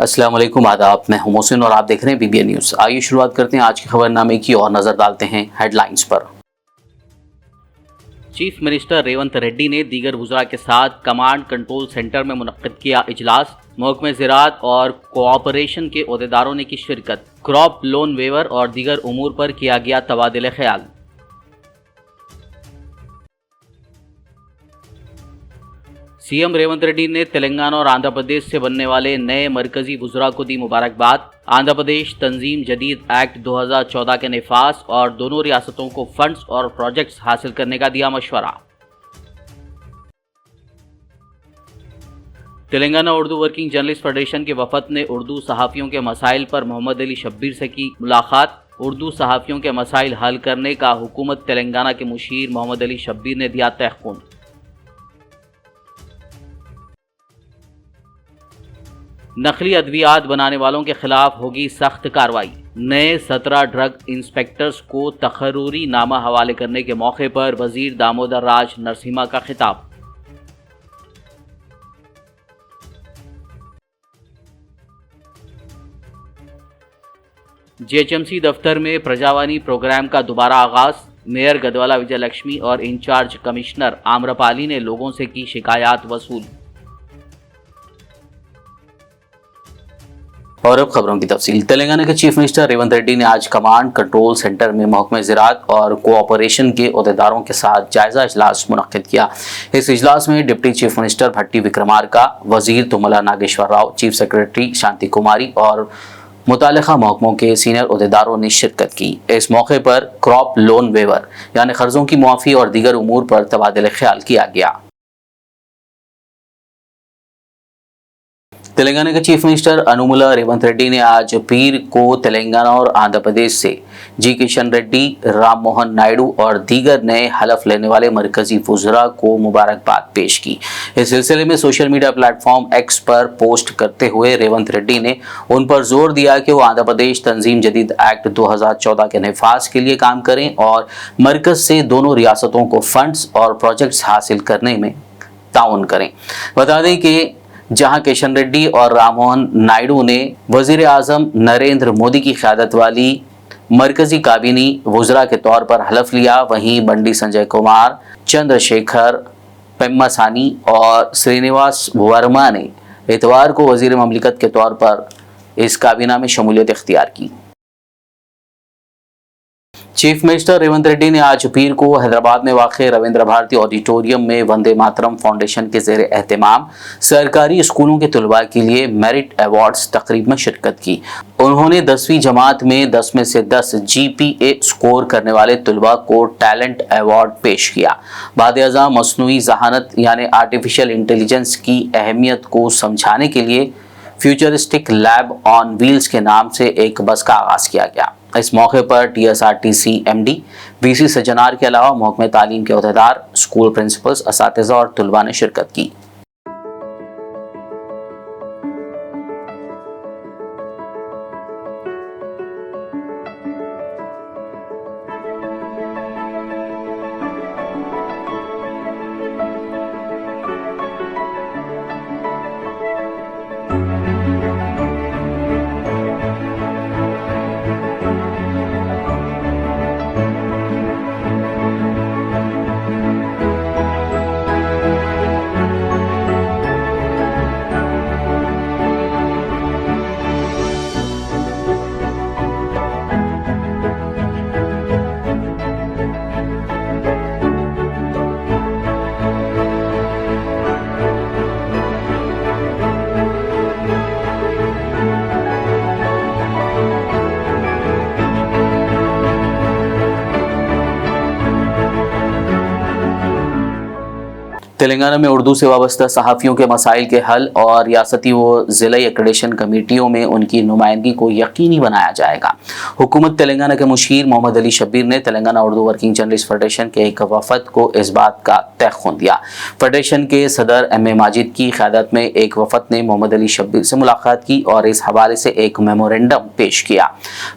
अस्सलाम वालेकुम, आदाब। मैं हूं मोहसिन और आप देख रहे हैं BBN न्यूज़। आइए शुरुआत करते हैं आज के खबरनामे की और नजर डालते हैं हेडलाइंस पर। चीफ मिनिस्टर रेवंत रेड्डी ने दीगर वुज़रा के साथ कमांड कंट्रोल सेंटर में मुनक्किद किया इजलास। महकमे ज़राअत और कोऑपरेशन के ओहदेदारों ने की शिरकत। क्रॉप लोन वेवर और दीगर उमूर पर किया गया तबादिले ख्याल। सीएम रेवंत रेड्डी ने तेलंगाना और आंध्र प्रदेश से बनने वाले नए मरकजी वुज़रा को दी मुबारकबाद। आंध्र प्रदेश तंजीम जदीद एक्ट 2014 के नफाज और दोनों रियासतों को फंड्स और प्रोजेक्ट्स हासिल करने का दिया मशवरा। Telangana Urdu working journalist federation के वफद ने उर्दू सहाफ़ियों के मसाइल पर मोहम्मद अली शब्बीर से की मुलाकात। उर्दू सहाफ़ियों के मसाइल हल करने का हुकूमत तेलंगाना के मुशीर मोहम्मद अली शब्बीर ने दिया तहफ़्फ़ुज़। नकली अद्वियात बनाने वालों के खिलाफ होगी सख्त कार्रवाई। नए 17 ड्रग इंस्पेक्टर्स को तकर्रूरी नामा हवाले करने के मौके पर वजीर दामोदर राज नरसिम्हा का खिताब। GHMC दफ्तर में प्रजावानी प्रोग्राम का दोबारा आगाज। मेयर गदवाला विजयलक्ष्मी और इंचार्ज कमिश्नर आम्रपाली ने लोगों से की शिकायत वसूल। और अब खबरों की तफसील। तेलंगाना के चीफ मिनिस्टर रेवंत रेड्डी ने आज कमांड कंट्रोल सेंटर में महकमे ज़राअत और कोऑपरेशन के ओहदेदारों के साथ जायजा इजलास मुनक्किद किया। इस इजलास में डिप्टी चीफ मिनिस्टर भट्टी विक्रमार्का, वजीर तुमला नागेश्वर राव, चीफ सेक्रेटरी शांति कुमारी और मुतालिका महकमों के सीनियर ओहदेदारों ने शिरकत की। इस मौके पर क्रॉप लोन वेवर यानी कर्जों की मुआफ़ी और दीगर उमूर पर तबादिले ख्याल किया गया। तेलंगाना के चीफ मिनिस्टर अनुमुला रेवंत रेड्डी ने आज पीर को तेलंगाना और आंध्र प्रदेश से जी किशन रेड्डी, राम मोहन नायडू और दीगर नए हलफ लेने वाले मरकजी वुज़रा को मुबारकबाद पेश की। इस सिलसिले में सोशल मीडिया प्लेटफॉर्म एक्स पर पोस्ट करते हुए रेवंत रेड्डी ने उन पर जोर दिया कि वो आंध्र प्रदेश तंजीम जदीद एक्ट 2014 के नफाज के लिए काम करें और मरकज से दोनों रियासतों को फंड्स और प्रोजेक्ट्स हासिल करने में ताउन करें। बता दें कि जहां किशन रेड्डी और राममोहन नायडू ने वजीर आजम नरेंद्र मोदी की क़यादत वाली मरकजी काबीनी वुज़रा के तौर पर हलफ लिया, वहीं बंडी संजय कुमार, चंद्रशेखर पेम्मासानी और श्रीनिवास वर्मा ने इतवार को वजीर ममलिकत के तौर पर इस काबीना में शमूलियत इख्तियार की। चीफ मिनिस्टर रेवंत रेड्डी ने आज पीर को हैदराबाद में वाक़े रविंद्र भारती ऑडिटोरियम में वंदे मातरम फाउंडेशन के ज़ेर एहतमाम सरकारी स्कूलों के तलबा के लिए मेरिट अवार्ड्स तकरीब में शिरकत की। उन्होंने 10वीं जमात में 10 में से 10 GPA स्कोर करने वाले तलबा को टैलेंट अवार्ड पेश किया। बाद-ए-आज़म मसनूई ज़हानत यानी आर्टिफिशियल इंटेलिजेंस की अहमियत को समझाने के लिए फ्यूचरिस्टिक लैब ऑन व्हील्स के नाम से एक बस का आगाज़ किया गया। इस मौके पर TSRTC MD VC सज्जनार के अलावा महकमे तालीम के ओहदेदार, स्कूल प्रिंसिपल्स, असातिज़ा और तलबा ने शिरकत की। तेलंगाना में उर्दू से वाबस्ता सहाफ़ियों के मसाइल के हल और रियासती व ज़िला एक्रेडिशन कमेटियों में उनकी नुमाइंदगी को यकीनी बनाया जाएगा। हुकूमत तेलंगाना के मुशीर मोहम्मद अली शब्बीर ने Telangana Urdu working journalist federation के एक वफद को इस बात का तयख़ुन दिया। फेडरेशन के सदर M.A. माजिद की क़यादत में एक वफद ने मोहम्मद अली शब्बीर से मुलाकात की और इस हवाले से एक मेमोरेंडम पेश किया।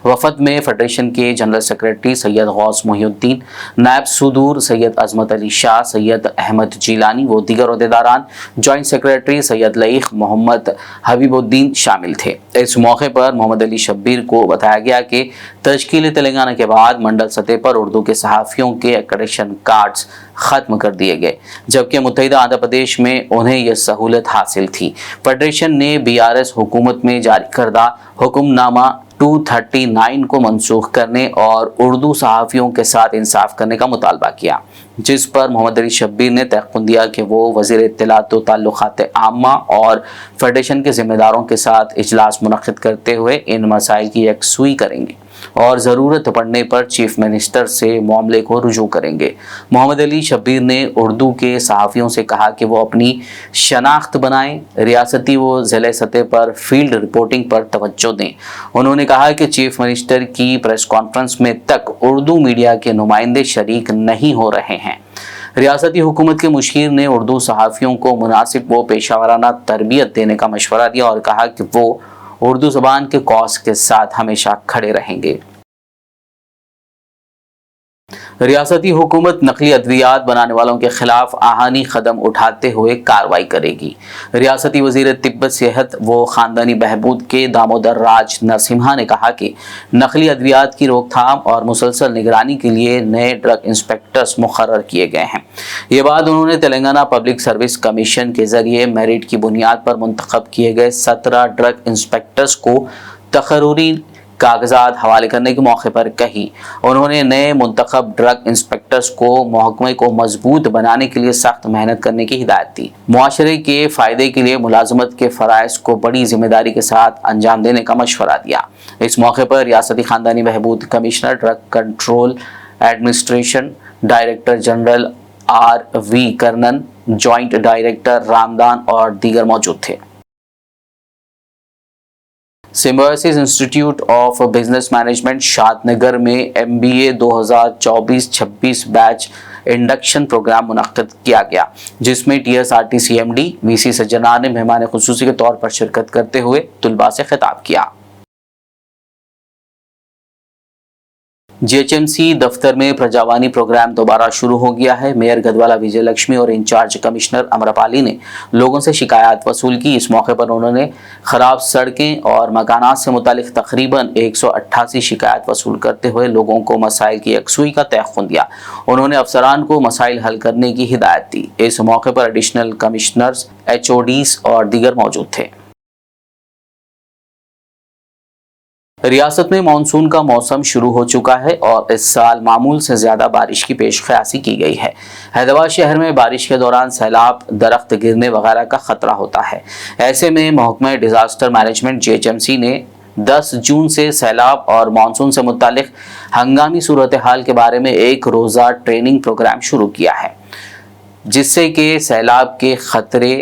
वफद में फेडरेशन के जनरल सेक्रेटरी सैयद गौस मोहिउद्दीन, नायब सुदूर सैयद अजमत अली शाह, सैयद अहमद जीलानी सुल्तानी व दीगर अहदेदारान, जॉइंट सेक्रेटरी सैयद लईख मोहम्मद हबीबुद्दीन शामिल थे। इस मौके पर मोहम्मद अली शब्बीर को बताया गया कि तश्कील तेलंगाना के बाद मंडल सतह पर उर्दू के सहाफ़ियों के एक्रेडिटेशन कार्ड्स खत्म कर दिए गए, जबकि मुत्तहिदा आंध्र प्रदेश में उन्हें यह सहूलत हासिल थी। फेडरेशन ने BRS हुकूमत में जारी करदा हुक्मनामा 239 को मनसूख करने और उर्दू सहाफ़ियों के साथ इंसाफ करने का मुतालबा किया, जिस पर मोहम्मद अली शब्बीर ने तयक़्क़ुन दिया कि वो वज़ीर इत्तलात व ताल्लुक़ात आम्मा और फेडरेशन के ज़िम्मेदारों के साथ इजलास मुनक़्क़िद करते हुए इन मसाइल की यकसुई करेंगे और ज़रूरत पड़ने पर चीफ मिनिस्टर से मामले को रुजू करेंगे। मोहम्मद अली शब्बीर ने उर्दू के सहाफ़ियों से कहा कि वो अपनी शनाख्त बनाएं, रियासती व ज़िले सतह पर फील्ड रिपोर्टिंग पर तवज्जो दें। उन्होंने कहा कि चीफ मिनिस्टर की प्रेस कॉन्फ्रेंस में तक उर्दू मीडिया के नुमाइंदे शरीक नहीं हो रहे हैं। रियासती हुकूमत के मुशीर ने उर्दू सहाफ़ियों को मुनासिब व पेशावराना तरबियत देने का मशवरा दिया और कहा कि वो उर्दू ज़बान के कौस के साथ हमेशा खड़े रहेंगे। रियासती हुकूमत नकली अद्वियात बनाने वालों के खिलाफ आहानी कदम उठाते हुए कार्रवाई करेगी। रियासती वज़ीर तिब्बत सेहत व ख़ानदानी बहबूद के दामोदर राज नरसिम्हा ने कहा कि नकली अद्वियात की रोकथाम और मुसलसल निगरानी के लिए नए ड्रग इंस्पेक्टर्स मुकर्रर किए गए हैं। ये बात उन्होंने तेलंगाना पब्लिक सर्विस कमीशन के ज़रिए मेरिट की बुनियाद पर मुंतखब किए गए 17 ड्रग इंस्पेक्टर्स को तकर्रूरी कागजात हवाले करने के मौके पर कही। उन्होंने नए मुंतखब ड्रग इंस्पेक्टर्स को महकमे को मजबूत बनाने के लिए सख्त मेहनत करने की हिदायत दी। मुआशरे के फ़ायदे के लिए मुलाजमत के फ़राइज़ को बड़ी जिम्मेदारी के साथ अंजाम देने का मशवरा दिया। इस मौके पर रियासती ख़ानदानी बहबूद commissioner, drug control administration, director general RV Karnan, joint director Ramdan और दीगर मौजूद थे। Symbiosis Institute of Business Management Shadnagar में MBA 2024-26 बैच इंडक्शन प्रोग्राम मुनक्किद किया गया, जिसमें TSRTC MD VC सज्जनार ने मेहमान खुसूसी के तौर पर शिरकत करते हुए तुलबा से खिताब किया। GHMC दफ्तर में प्रजावानी प्रोग्राम दोबारा शुरू हो गया है। मेयर गदवाला विजय लक्ष्मी और इंचार्ज कमिश्नर अमरपाली ने लोगों से शिकायत वसूल की। इस मौके पर उन्होंने खराब सड़कें और मकानात से मुतालिक तकरीबन 188 शिकायत वसूल करते हुए लोगों को मसाइल की यकसुई का तयक़्क़ुन दिया। उन्होंने अफसरान को मसाइल हल करने की हिदायत दी। इस मौके पर एडिशनल कमिश्नर्स, HODs और दीगर मौजूद थे। रियासत में मानसून का मौसम शुरू हो चुका है और इस साल मामूल से ज़्यादा बारिश की पेशकयासी की गई है। हैदराबाद शहर में बारिश के दौरान सैलाब, दरख्त गिरने वगैरह का ख़तरा होता है। ऐसे में महकमा डिज़ास्टर मैनेजमेंट GHMC ने 10 जून से सैलाब और मानसून से मुतालिक हंगामी सूरत हाल के बारे में एक रोज़ा ट्रेनिंग प्रोग्राम शुरू किया है, जिससे कि सैलाब के ख़तरे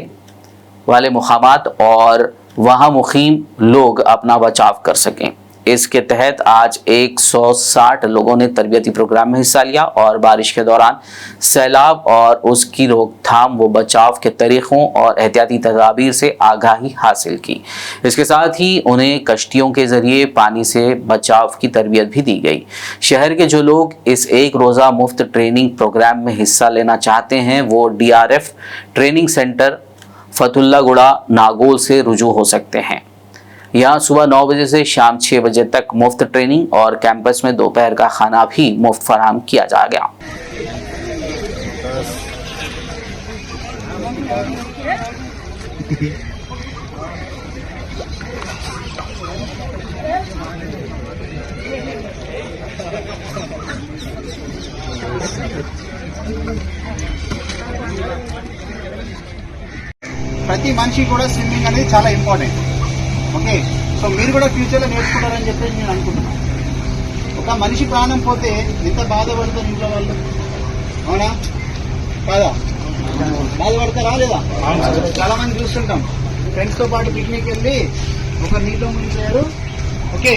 वाले मुकामात और वहाँ मुकीम लोग अपना बचाव कर सकें। इसके तहत आज 160 लोगों ने तरबियती प्रोग्राम में हिस्सा लिया और बारिश के दौरान सैलाब और उसकी रोकथाम व बचाव के तरीक़ों और एहतियाती तदाबीर से आगाही हासिल की। इसके साथ ही उन्हें कश्तियों के ज़रिए पानी से बचाव की तरबियत भी दी गई। शहर के जो लोग इस एक रोज़ा मुफ्त ट्रेनिंग प्रोग्राम में हिस्सा लेना चाहते हैं वो DRF ट्रेनिंग सेंटर फतुल्लागुड़ा नागोल से रुजू हो सकते हैं। यहाँ सुबह 9 बजे से शाम 6 बजे तक मुफ्त ट्रेनिंग और कैंपस में दोपहर का खाना भी मुफ्त फराहम किया जाएगा। ప్రతి మనిషి కూడా స్విమ్మింగ్ అనేది చాలా ఇంపార్టెంట్. ఓకే, సో మీరు కూడా ఫ్యూచర్లో నేర్చుకుంటారని చెప్పేసి నేను అనుకుంటున్నాను. ఒక మనిషి ప్రాణం పోతే ఎంత బాధపడతారు ఇంట్లో వాళ్ళు, అవునా కాదా? బాధపడతారా లేదా? చాలా మంది చూస్తుంటాం ఫ్రెండ్స్తో పాటు పిక్నిక్ వెళ్ళి ఒక నీటిలో మునిగిపోయారు. ఓకే,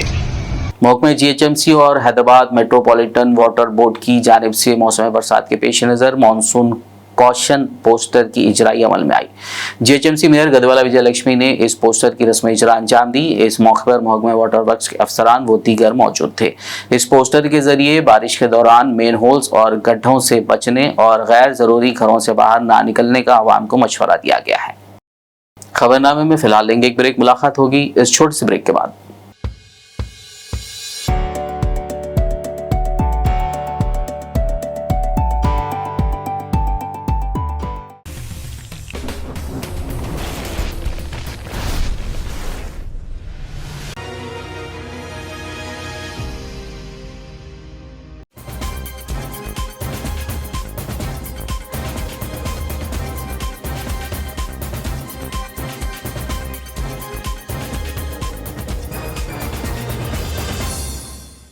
महकमे GHMC और हैदराबाद मेट्रोपॉलिटन वाटर बोर्ड की जानिब से मौसम बरसात के पेश नज़र मानसून कॉशन पोस्टर की इजराई अमल में आई। जीएचएमसी मेयर गदवाला विजय लक्ष्मी ने इस पोस्टर की रस्म इजरा अंजाम दी। इस मौके पर महकमा वाटर वर्क्स के अफसरान व दीगर मौजूद थे। इस पोस्टर के जरिए बारिश के दौरान मेन होल्स और गड्ढों से बचने और गैर जरूरी घरों से बाहर ना निकलने का आवाम को मशवरा दिया गया है। खबरनामे में फिलहाल लेंगे एक ब्रेक, मुलाकात होगी इस छोटे से ब्रेक के बाद।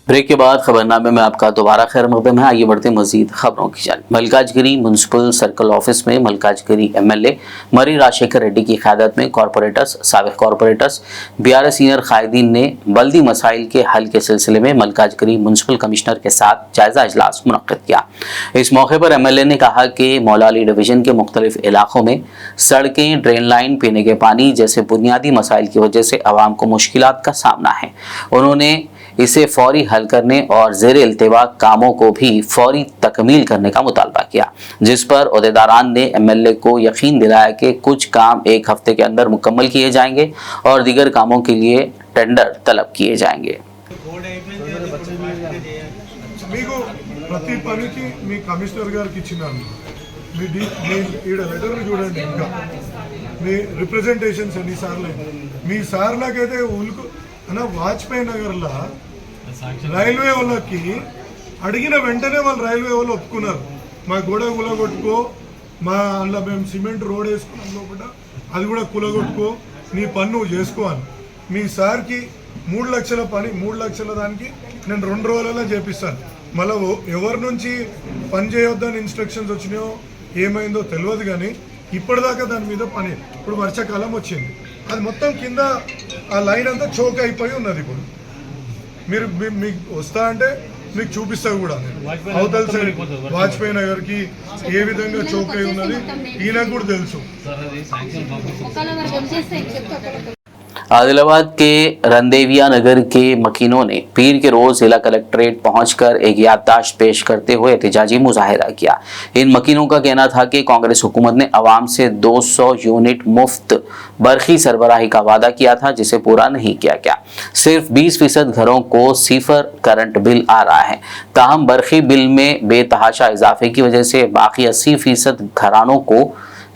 ब्रेक के बाद खबरनामे में आपका दोबारा खैर मकदम है। आइए बढ़ते मजीद खबरों की जानिब। मल्काजगिरी म्युनिसिपल सर्कल ऑफिस में मल्काजगिरी एमएलए मरी राजशेखर रेड्डी की क़यादत में कॉरपोरेटर्स, साबिक़ कॉरपोरेटर्स, बीआरएस सीनियर कायदीन ने बल्दी मसाइल के हल के सिलसिले में मल्काजगिरी म्युनिसिपल कमिश्नर के साथ जायजा इजलास मुनक्किद किया। इस मौके पर एमएलए ने कहा कि मौला अली डिवीजन के मुख्तलिफ इलाकों में सड़कें, ड्रेन लाइन, पीने के पानी जैसे बुनियादी मसाइल की वजह से आवाम को मुश्किलात का सामना है। उन्होंने इसे फौरी हल करने और ज़ेर इल्तिवा कामों को भी फौरी तकमील करने का मुतालबा किया, जिस पर ओहदेदारान ने एमएलए को यकीन दिलाया कि कुछ काम एक हफ्ते के अंदर मुकम्मल किए जाएंगे और दीगर कामों के लिए टेंडर तलब किए जाएंगे। మీకు ప్రతి పనికి మీ కమిషనర్ గారికి ఇచ్చినాను, మీ లెటర్ చూడండి, ఇంకా మీ రిప్రజెంటేషన్స్ ఎన్నిసార్లు మీ సార్లకైతే ఉల్కు అన్న వాజ్పేయి నగర్లో రైల్వే వాళ్ళకి అడిగిన వెంటనే వాళ్ళు రైల్వే వాళ్ళు ఒప్పుకున్నారు, మా గోడ కూలగొట్టుకో, మా అందులో మేము సిమెంట్ రోడ్ వేసుకున్నాం లోపల అది కూడా కూలగొట్టుకో, నీ పని నువ్వు చేసుకో అని. మీ సార్కి 3 లక్షల పని 3 లక్షల దానికి నేను 2 రోజులలో చేపిస్తాను. మళ్ళీ ఎవరి నుంచి పని చేయొద్దని ఇన్స్ట్రక్షన్స్ వచ్చినాయో ఏమైందో తెలియదు, కానీ ఇప్పటిదాకా దాని మీద పని. ఇప్పుడు వర్షాకాలం వచ్చింది, అది మొత్తం కింద ఆ లైన్ అంతా చోక్ అయిపోయి ఉన్నది. ఇప్పుడు మీరు మీకు వస్తా అంటే మీకు చూపిస్తా కూడా. అవతల సైడ్ వాజ్పేయి నగర్ కి ఏ విధంగా చోక్ అయి ఉన్నది ఈయనకు కూడా తెలుసు. आदिलाबाद के रंदेविया नगर के मकीनों ने पीर के रोज जिला कलेक्ट्रेट पहुंचकर एक याददाश्त पेश करते हुए एहतजाजी मुजाहिरा किया। इन मकीनों का कहना था कि कांग्रेस हुकूमत ने अवाम से 200 यूनिट मुफ्त बरखी सरबराही का वादा किया था, जिसे पूरा नहीं किया गया। सिर्फ 20% घरों को सिफर करंट बिल आ रहा है। ताहम बरखी बिल में बेतहाशा इजाफे की वजह से बाकी 80% घरानों को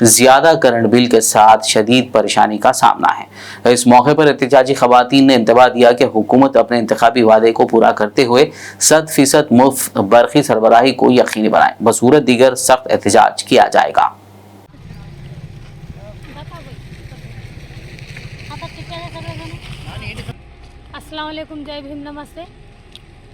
ज्यादा करंट बिल के साथ शदीद परेशानी का सामना है। इस मौके पर एहतजाजी खवातीन ने इंतबाह दिया कि हुकूमत अपने इंतखाबी वादे को पूरा करते हुए 100% मुफ्त बरखी सरबराही को यकीनी बनाए, बसूरत दीगर सख्त एहतजाज किया जाएगा। अस्सलाम वालेकुम, जय भीम, नमस्ते।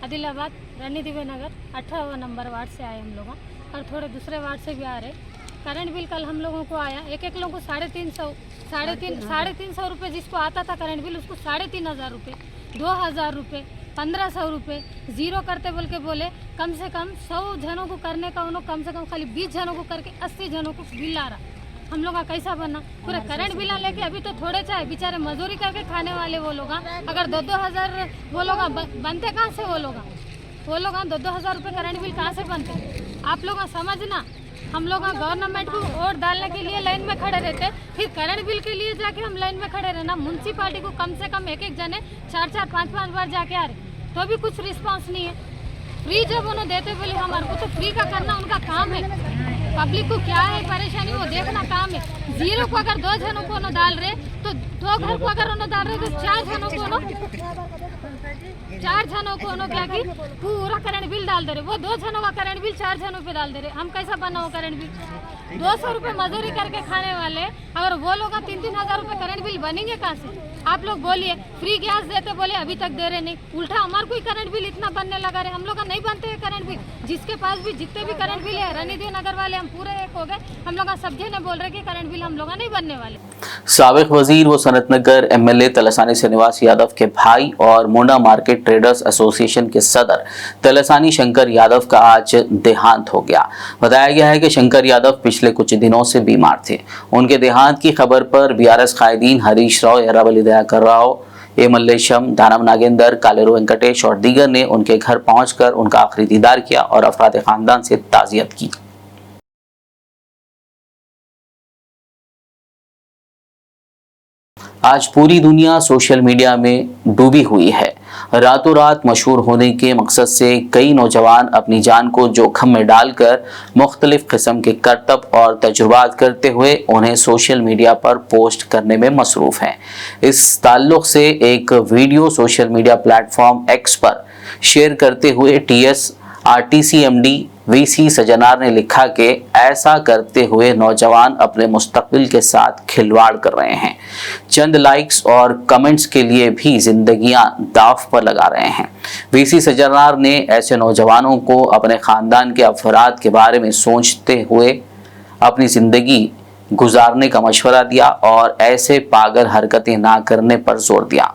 आदिलाबाद रणदीवे नगर 18वां नंबर वार्ड से आए हम लोग, और थोड़े दूसरे वार्ड से भी आ रहे। करंट बिल कल हम लोगों को आया, एक लोगों को 350 रुपये जिसको आता था करंट बिल, उसको 3500 रुपये, 2000 रुपये, 1500 रुपये जीरो करते बोल के बोले। कम से कम 100 जनों को करने का उन्होंने कम से कम खाली 20 जनों को करके 80 जनों को बिल आ रहा। हम लोग का कैसा बनना? पूरे करंट बिल लेके अभी तो थोड़े चाहे बेचारे मजदूरी करके खाने वाले वो लोग, अगर 2-2 हज़ार वो लोग बनते कहाँ से? वो लोग 2-2 हज़ार रुपये करंट बिल कहाँ से बनते? आप लोग समझना। हम लोग गवर्नमेंट को वोट डालने के लिए लाइन में खड़े रहते, फिर करंट बिल के लिए जाके हम लाइन में खड़े रहना। म्यूनसिपालिटी को कम से कम एक जने 4-4, 5-5 बार जाके आ रहे, तो भी कुछ रिस्पांस नहीं है। फ्री जब उन्होंने देते बोले हमारे को, तो फ्री का करना उनका काम है। पब्लिक को क्या है परेशानी वो देखना काम है। जीरो को अगर 2 जनों को उन्होंने डाल रहे, तो 2 घर को अगर उन्होंने डाल रहे, तो 4 जनों को क्या की पूरा करंट बिल डाल दे रहे। वो 2 जनों का करंट बिल 4 जनों पे डाल दे रहे। हम कैसा बना हो करंट बिल? 200 रुपये मजदूरी करके खाने वाले, अगर वो लोग 3-3 हज़ार रुपये करंट बिल बनेंगे कहाँ से? आप लोग बोलिए फ्री गैस देते, बोले अभी तक दे रहे नहीं। उल्टा हमारे कोई करंट बिल इतना बनने लगा रहे, हम लोग का नहीं बनते हैं करंट बिल। जिसके पास भी जितने भी करंट बिल है, रणनीति नगर वाले हम पूरे एक हो गए, हम लोग का सब जने बोल रहे कि करंट बिल हम लोग का नहीं बनने वाले। साबिक वजीर व सनतनगर एमएलए तलसानी श्रीनिवास यादव के भाई और मुंडा मार्केट ट्रेडर्स एसोसिएशन के सदर तलसानी शंकर यादव का आज देहांत हो गया। बताया गया है कि शंकर यादव पिछले कुछ दिनों से बीमार थे। उनके देहांत की खबर पर बीआरएस कायदीन हरीश राव, एरावली दयाकर राव, ए मल्लेशम, दानव नागेंद्र, कालेरू वेंकटेश और दीगर ने उनके घर पहुंचकर उनका आखिरी दीदार किया और अफराद खानदान से ताज़ियत की। आज पूरी दुनिया सोशल मीडिया में डूबी हुई है। रातों रात मशहूर होने के मकसद से कई नौजवान अपनी जान को जोखिम में डालकर मुख्तलिफ किस्म के करतब और तजुर्बात करते हुए उन्हें सोशल मीडिया पर पोस्ट करने में मसरूफ़ हैं। इस ताल्लुक़ से एक video social media platform x पर शेयर करते हुए TSRTC MD VC सजनार ने लिखा कि ऐसा करते हुए नौजवान अपने मुस्तकबिल के साथ खिलवाड़ कर रहे हैं। चंद लाइक्स और कमेंट्स के लिए भी जिंदगियां दाव पर लगा रहे हैं। VC सजनार ने ऐसे नौजवानों को अपने खानदान के अफराद के बारे में सोचते हुए अपनी जिंदगी गुजारने का मशवरा दिया और ऐसे पागल हरकतें ना करने पर जोर दिया।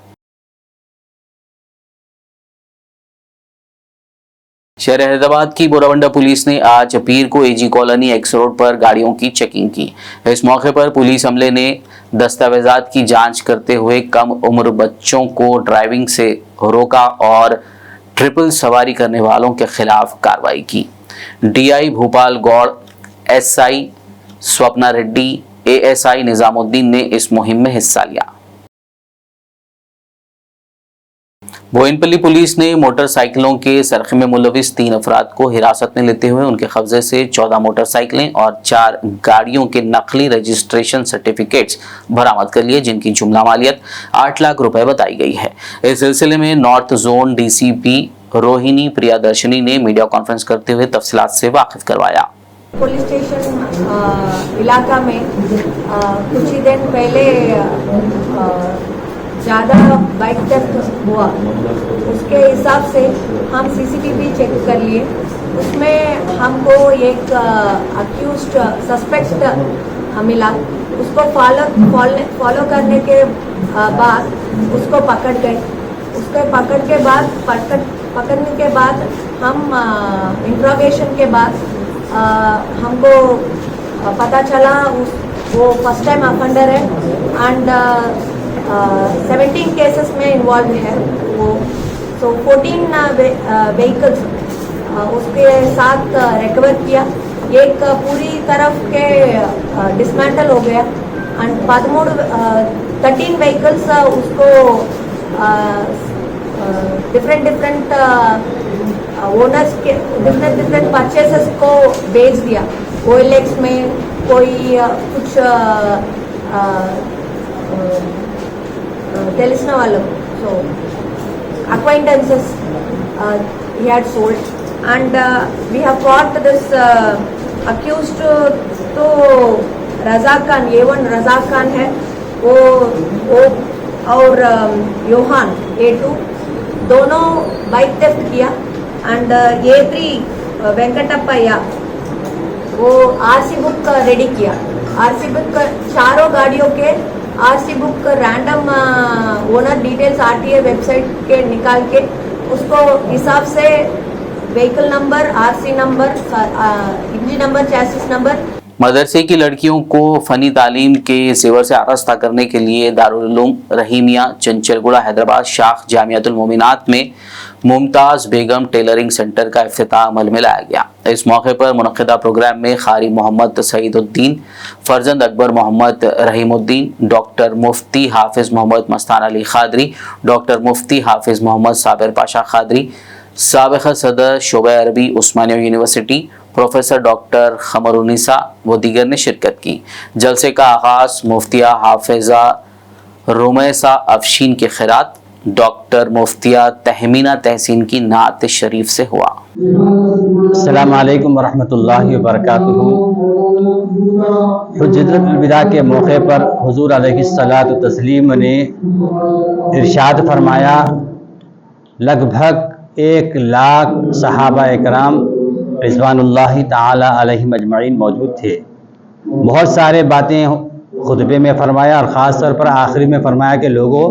शहर हैदराबाद की बोरावंडा पुलिस ने आज पीर को AG कॉलोनी एक्स रोड पर गाड़ियों की चेकिंग की। इस मौके पर पुलिस अमले ने दस्तावेजात की जांच करते हुए कम उम्र बच्चों को ड्राइविंग से रोका और ट्रिपल सवारी करने वालों के खिलाफ कार्रवाई की। DI Bhopal Gaur, SI Swapna Reddy, ASI Nizamuddin ने इस मुहिम में हिस्सा लिया। बोयनपल्ली पुलिस ने मोटरसाइकिलों के सरखे में मुलविस 3 अफराद को हिरासत में लेते हुए उनके कब्जे से 14 मोटरसाइकिलें और 4 गाड़ियों के नकली रजिस्ट्रेशन सर्टिफिकेट्स बरामद कर लिए, जिनकी जुमला मालियत 8 लाख रुपए बताई गई है। इस सिलसिले में north zone DCP Rohini Priyadarshini ने मीडिया कॉन्फ्रेंस करते हुए तफसीलात से वाकिफ करवाया। पुलिस स्टेशन इलाका में कुछ ही दिन पहले ज़्यादा बाइक थेफ्ट हुआ, उसके हिसाब से हम CCTV चेक कर लिए। उसमें हमको एक अक्यूज्ड सस्पेक्ट मिला। उसको फॉलो करने के बाद उसको पकड़ गए। उसके पकड़ने के बाद हम इंट्रोगेशन के बाद हमको पता चला वो फर्स्ट टाइम अफेंडर है एंड 17 केसेस में इन्वॉल्व है वो। तो 14 व्हीकल्स उसके साथ रिकवर किया। एक पूरी तरफ के डिसमेंटल हो गया एंड 13 व्हीकल्स उसको डिफरेंट ओनर्स के डिफरेंट परचेसेस को बेच दिया। OLX में कोई कुछ తెలిసిన వాళ్ళు, so acquaintances he had sold and we have caught this accused to Razak Khan, A1 Razak Khan है वो और योहान A2 दोनों बाइक थेफ्ट किया एंड A3 वेंकटप्पैया वो RC बुक रेडी किया। RC बुक चारों गाड़ियों के RC book random owner details RTA website के निकाल के उसको हिसाब से vehicle number, RC number, engine number, chassis number. मदरसे की लड़कियों को फनी तालीम के जेवर से आरास्ता करने के लिए दारुल उलूम रहीमिया चंचलगुड़ा हैदराबाद शाख जामियातुल मोमिनात में मुमताज़ बेगम टेलरिंग सेंटर का इफ्तिताह अमल में लाया गया। इस मौके पर मुनक़िदा प्रोग्राम में कारी मोहम्मद सईदुद्दीन, फर्जंद अकबर मोहम्मद रहीमुद्दीन, डॉक्टर मुफ्ती हाफिज़ मोहम्मद मस्तान अली खादरी, डॉक्टर मुफ्ती हाफिज़ मोहम्मद साबिर पाशा खादरी, साबिक़ सदर शोबा अरबी उस्मानिया यूनिवर्सिटी प्रोफेसर डॉक्टर खमरुन्निसा व दीगर ने शिरकत की। जलसे का आगाज़ मुफ्तिया हाफिज़ा रुमैसा अफशीन के खिरात, डॉक्टर मुफ्तिया तहमीना तहसीन की नात शरीफ से हुआ। अस्सलाम वालेकुम वरहमतुल्लाहि वबरकातुहू। हुज्जतुल विदा के मौके पर हुजूर अलैहिस्सलातु तस्लीम ने इरशाद फरमाया, लगभग 1 लाख सहाबा इकराम रिज़वानुल्लाहि ताला अलैहिम अजमईन मौजूद थे। बहुत सारे बातें खुतबे में फरमाया और ख़ास तौर पर आखिरी में फरमाया कि लोगों,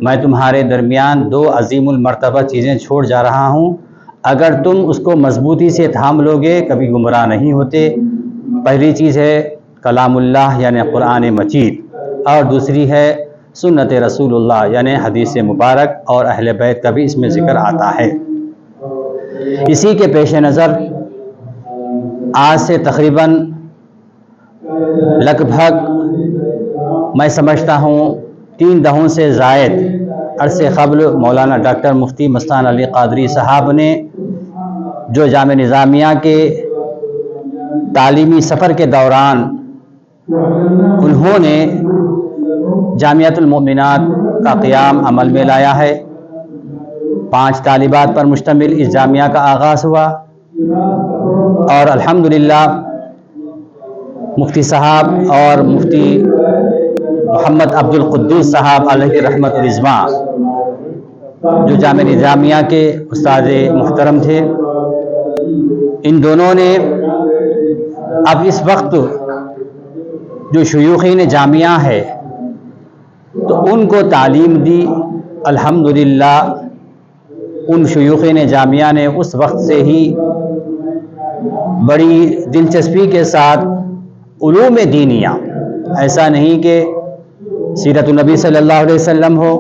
मैं तुम्हारे दरमियान 2 अजीमुल मर्तबा चीज़ें छोड़ जा रहा हूँ, अगर तुम उसको मजबूती से थाम लोगे कभी गुमराह नहीं होते। पहली चीज़ है कलामुल्लाह यानी कुरान मजीद, और दूसरी है सुन्नत रसूलुल्लाह यानी हदीस मुबारक, और अहले बैत का भी इसमें ज़िक्र आता है। इसी के पेश नज़र आज से तकरीबन लगभग मैं समझता हूँ 3 दहों से ज़ायद अरसे क़ब्ल मौलाना डॉक्टर मुफ्ती मस्तान अली क़ादरी साहब ने जो जामे निज़ामिया के तालीमी सफ़र के दौरान उन्होंने जामियातुल मोमिनात का क़याम अमल में लाया है। 5 तालिबात पर मुश्तमिल इस जामिया का आगाज़ हुआ और अल्हम्दुलिल्लाह मुफ्ती साहब और मुफ्ती मोहम्मद अब्दुल कुद्दूस साहब अलैहि रहमत व रिज़वा जो जामे निज़ामिया के उस्ताद मुहतरम थे, इन दोनों ने अब इस वक्त जो शयूख़ीन जामिया है तो उनको तालीम दी। अल्हम्दुलिल्लाह उन शयूख़ीन जामिया ने उस वक्त से ही बड़ी दिलचस्पी के साथ उलूम दीनिया, ऐसा नहीं कि सीरत नबी सल्लल्लाहु अलैहि वसल्लम हो।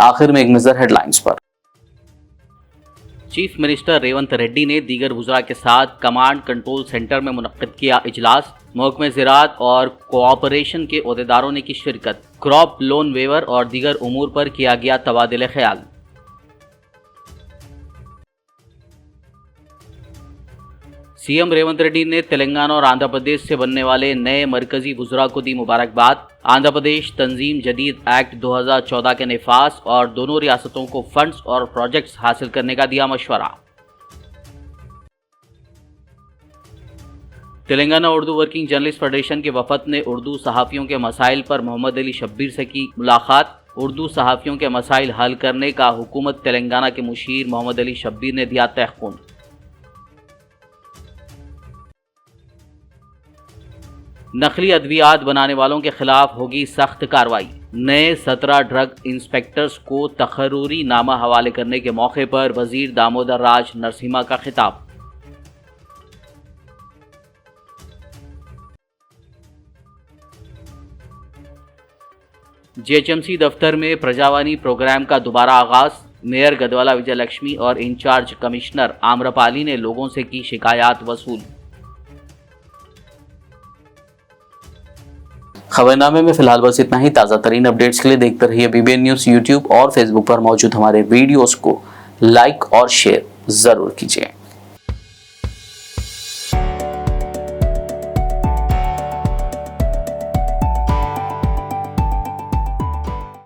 आखिर में एक नज़र हेडलाइंस पर। चीफ मिनिस्टर रेवंत रेड्डी ने दीगर वुज़रा के साथ कमांड कंट्रोल सेंटर में मुनक्किद किया इजलास। महकमे ज़राअत और कोऑपरेशन के ओहदेदारों ने की शिरकत। क्रॉप लोन वेवर और दीगर उमूर पर किया गया तबादिले ख्याल। सीएम रेवंत रेड्डी ने तेलंगाना और आंध्र प्रदेश से बनने वाले नए मरकजी वुज़रा को दी मुबारकबाद। आंध्र प्रदेश तंजीम जदीद एक्ट 2014 के निफाज और दोनों रियासतों को फंड्स और प्रोजेक्ट्स हासिल करने का दिया मशवरा। Telangana Urdu working journalist federation के वफद ने उर्दू सहाफ़ियों के मसाइल पर मोहम्मद अली शब्बीर से की मुलाकात। उर्दू सहाफ़ियों के मसाइल हल करने का हुकूमत तेलंगाना के मुशीर मोहम्मद अली शब्बीर ने दिया तहक़्क़ुन। नकली अद्वियात बनाने वालों के खिलाफ होगी सख्त कार्रवाई। नए 17 ड्रग इंस्पेक्टर्स को तकर्रूरी नामा हवाले करने के मौके पर वजीर दामोदर राज नरसिम्हा का खिताब। जीएचएमसी दफ्तर में प्रजावानी प्रोग्राम का दोबारा आगाज। मेयर गदवाला विजय लक्ष्मी और इंचार्ज कमिश्नर आम्रपाली ने लोगों से की शिकायत वसूल। खबरनामे में फिलहाल बस इतना ही। ताज़ा तरीन अपडेट्स के लिए देखते रहिए BBN न्यूज़। यूट्यूब और फेसबुक पर मौजूद हमारे वीडियोस को लाइक और शेयर ज़रूर कीजिए।